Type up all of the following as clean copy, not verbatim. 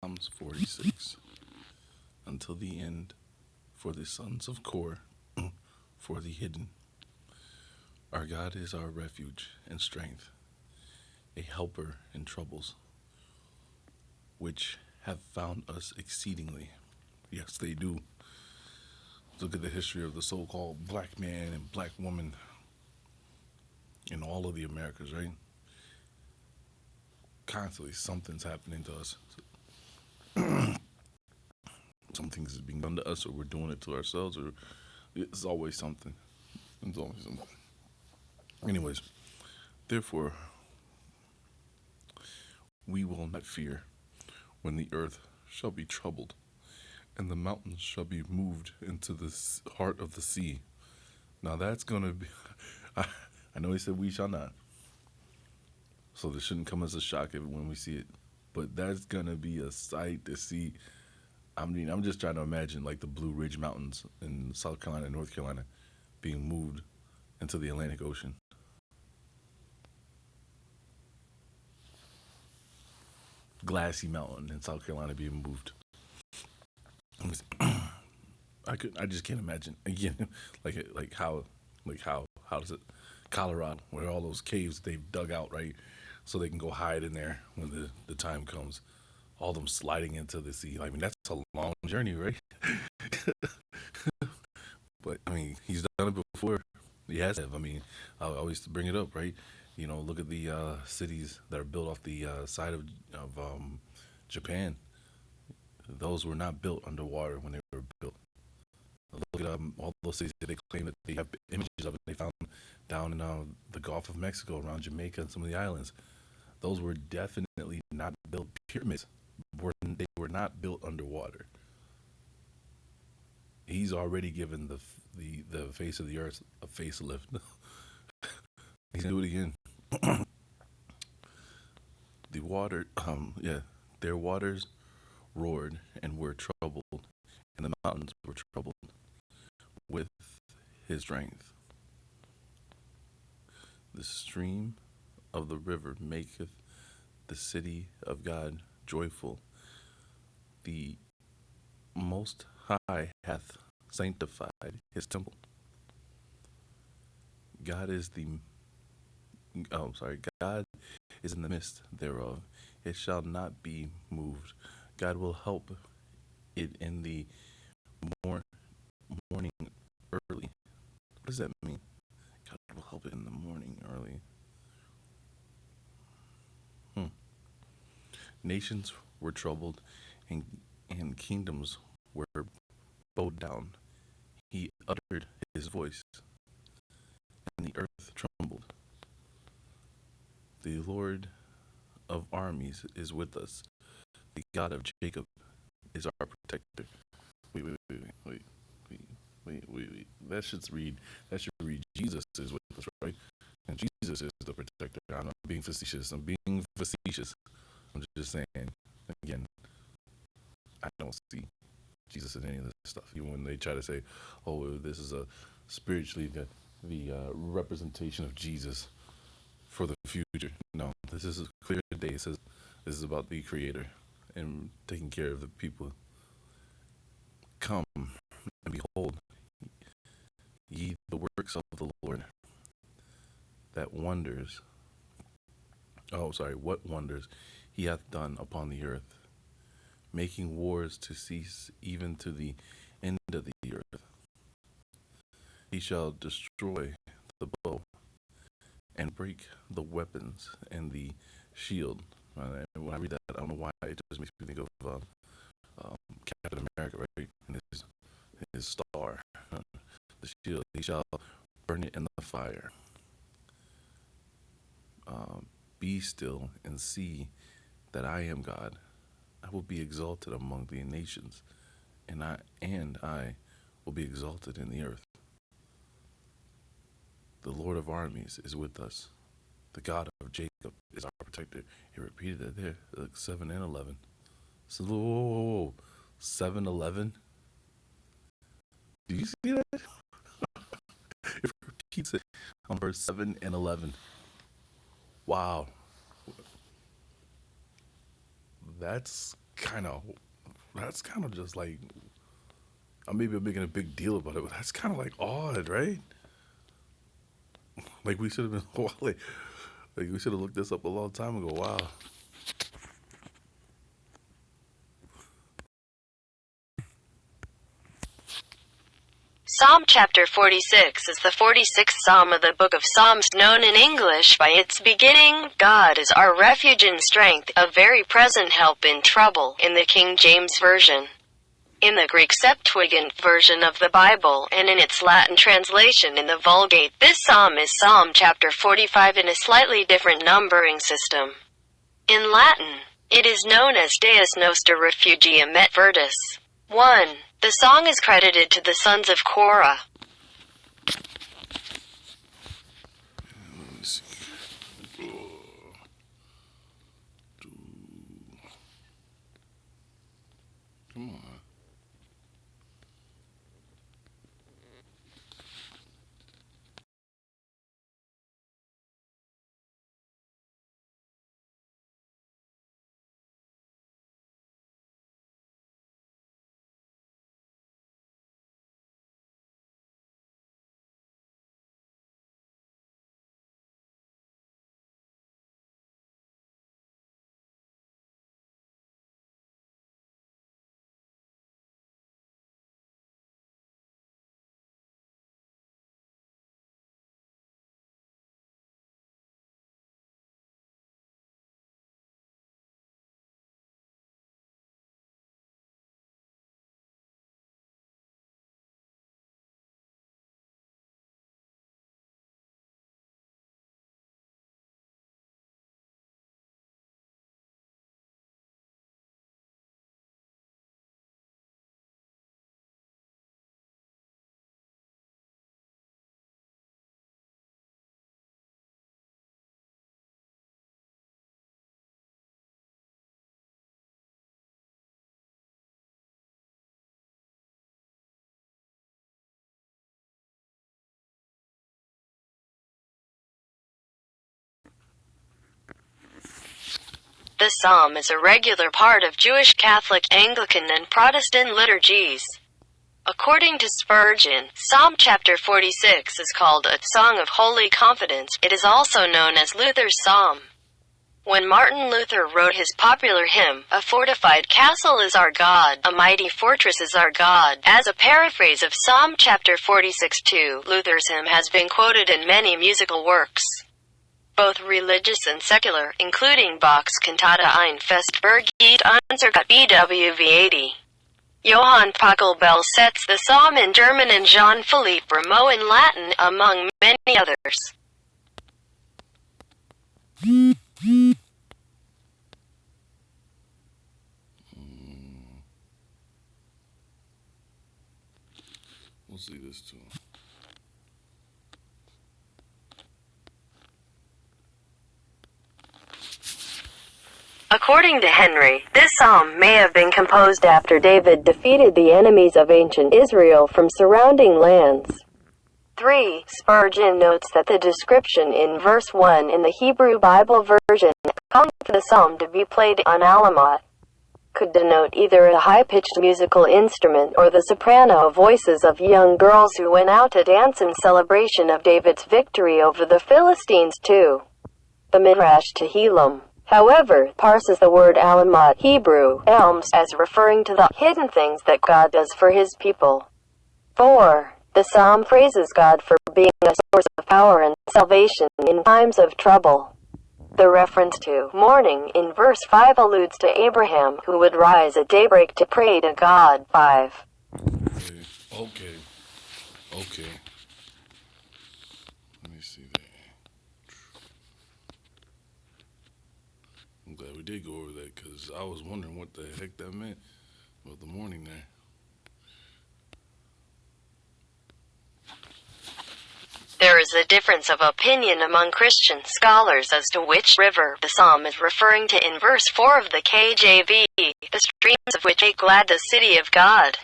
Psalms 46. Until the end, for the sons of Kor, for the hidden. Our God is our refuge and strength, a helper in troubles, which have found us exceedingly. Yes, they do. Look at the history of the so called black man and black woman in all of the Americas, right? Constantly, something's happening to us. Something is being done to us, or we're doing it to ourselves, or it's always something. It's always something. Anyways, therefore, we will not fear when the earth shall be troubled, and the mountains shall be moved into the heart of the sea. Now that's going to be, I know he said we shall not, so this shouldn't come as a shock when we see it, but that's going to be a sight to see. I mean, I'm just trying to imagine like the Blue Ridge Mountains in South Carolina and North Carolina being moved into the Atlantic Ocean. Glassy Mountain in South Carolina being moved. I just can't imagine again, how does it Colorado where all those caves they've dug out, right, so they can go hide in there when the time comes. All them sliding into the sea. I mean, that's a long journey, right? But I mean, he's done it before. He has. I mean, I always bring it up, right? Look at the cities that are built off the side of Japan. Those were not built underwater when they were built. Look at all those cities that they claim that they have images of it. They found down in the Gulf of Mexico, around Jamaica and some of the islands. Those were definitely not built. Pyramids they were not built underwater. He's already given the face of the earth a facelift. He's gonna do it again. The water, yeah, their waters roared and were troubled, and the mountains were troubled with his strength. The stream of the river maketh the city of God joyful. The Most High hath sanctified his temple. God is the God is in the midst thereof. It shall not be moved. God will help it in the mor- morning early. What does that mean? God will help it in the morning early. Hmm. Nations were troubled, and kingdoms were bowed down. He uttered his voice, and the earth trembled. The Lord of armies is with us. The God of Jacob is our protector. Wait. That should read Jesus is with us, right? And Jesus is the protector. I'm not being facetious. I'm just saying, again, I don't see Jesus in any of this stuff. Even when they try to say, oh, this is a spiritually the representation of Jesus for the future. No, this is a clear day. It says this is about the Creator and taking care of the people. Come and behold, ye the works of the Lord, that wonders. Oh, sorry, what wonders he hath done upon the earth, making wars to cease even to the end of the earth. He shall destroy the bow and break the weapons and the shield. And when I read that, I don't know why it just makes me think of Captain America, right? And his star, the shield. He shall burn it in the fire. Be still and see that I am God. I will be exalted among the nations, and I will be exalted in the earth. The Lord of armies is with us. The God of Jacob is our protector. He repeated it there, like 7 and 11. So, whoa. 7-11? Do you see that? It repeats it on verse 7 and 11. Wow. That's that's kind of just like, maybe I'm making a big deal about it, but that's kind of like odd, right? Like we should have been, like we should have looked this up a long time ago. Wow. Psalm chapter 46 is the 46th psalm of the book of Psalms, known in English by its beginning, God is our refuge and strength, a very present help in trouble, in the King James Version. In the Greek Septuagint version of the Bible, and in its Latin translation in the Vulgate, this psalm is Psalm chapter 45 in a slightly different numbering system. In Latin, it is known as Deus Noster Refugium et Virtus. 1. The song is credited to the sons of Korah. Let me see. Come on. This psalm is a regular part of Jewish, Catholic, Anglican, and Protestant liturgies. According to Spurgeon, Psalm chapter 46 is called a song of holy confidence. It is also known as Luther's psalm. When Martin Luther wrote his popular hymn, "A fortified castle is our God, a mighty fortress is our God," as a paraphrase of Psalm chapter 46:2, Luther's hymn has been quoted in many musical works, both religious and secular, including Bach's Cantata ein Festberg unser Gott BWV 80. Johann Pachelbel sets the psalm in German and Jean-Philippe Rameau in Latin, among many others. We'll see this too. According to Henry, this psalm may have been composed after David defeated the enemies of ancient Israel from surrounding lands. 3. Spurgeon notes that the description in verse 1 in the Hebrew Bible version, calling for the psalm to be played on alamat, could denote either a high-pitched musical instrument or the soprano voices of young girls who went out to dance in celebration of David's victory over the Philistines too. The Midrash Tehillim, however, parses the word alamat Hebrew, elms, as referring to the hidden things that God does for his people. 4. The psalm praises God for being a source of power and salvation in times of trouble. The reference to morning in verse 5 alludes to Abraham, who would rise at daybreak to pray to God. 5. Okay. Let me see that. I'm glad we did go over that, because I was wondering what the heck that meant about the morning there. There is a difference of opinion among Christian scholars as to which river the psalm is referring to in verse 4 of the KJV, the streams of which make glad the city of God.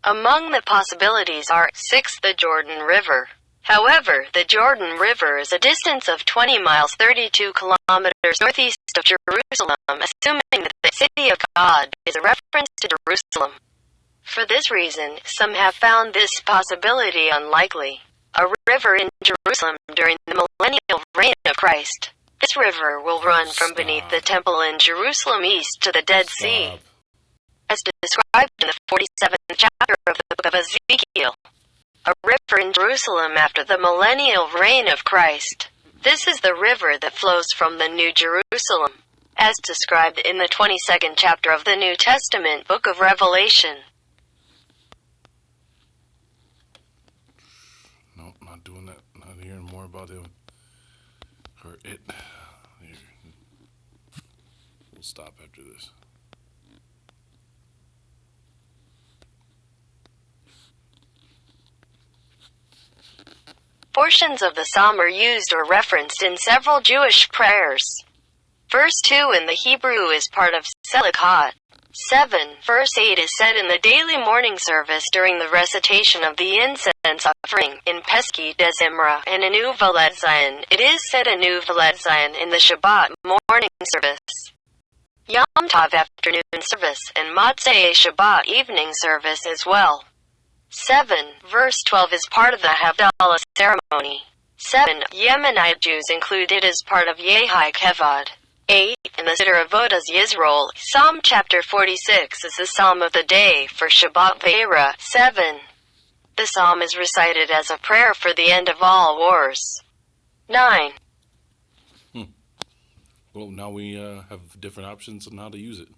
Among the possibilities are 6. The Jordan River, However, the Jordan River is a distance of 20 miles 32 kilometers northeast of Jerusalem, assuming that the city of God is a reference to Jerusalem. For this reason, some have found this possibility unlikely. A river in Jerusalem during the millennial reign of Christ. This river will run from beneath the temple in Jerusalem east to the Dead Sea, as described in the 47th chapter of the book of Ezekiel. A river in Jerusalem after the millennial reign of Christ. This is the river that flows from the New Jerusalem, as described in the 22nd chapter of the New Testament book of Revelation. Nope, not doing that. Not hearing more about him or it. Here. We'll stop after this. Portions of the psalm are used or referenced in several Jewish prayers. Verse 2 in the Hebrew is part of Selichot. 7. Verse 8 is said in the daily morning service during the recitation of the incense offering in Pesach Dezimra and in Uvaled Zion. It is said in Uvaled Zion in the Shabbat morning service, Yom Tov afternoon service, and Motzei Shabbat evening service as well. 7. Verse 12 is part of the Havdalah ceremony. 7. Yemenite Jews include it as part of Yehai Kevod. 8. In the Siddur Avodas Yisrael, Psalm chapter 46 is the psalm of the day for Shabbat V'era. 7. The psalm is recited as a prayer for the end of all wars. 9. Well, now we have different options on how to use it.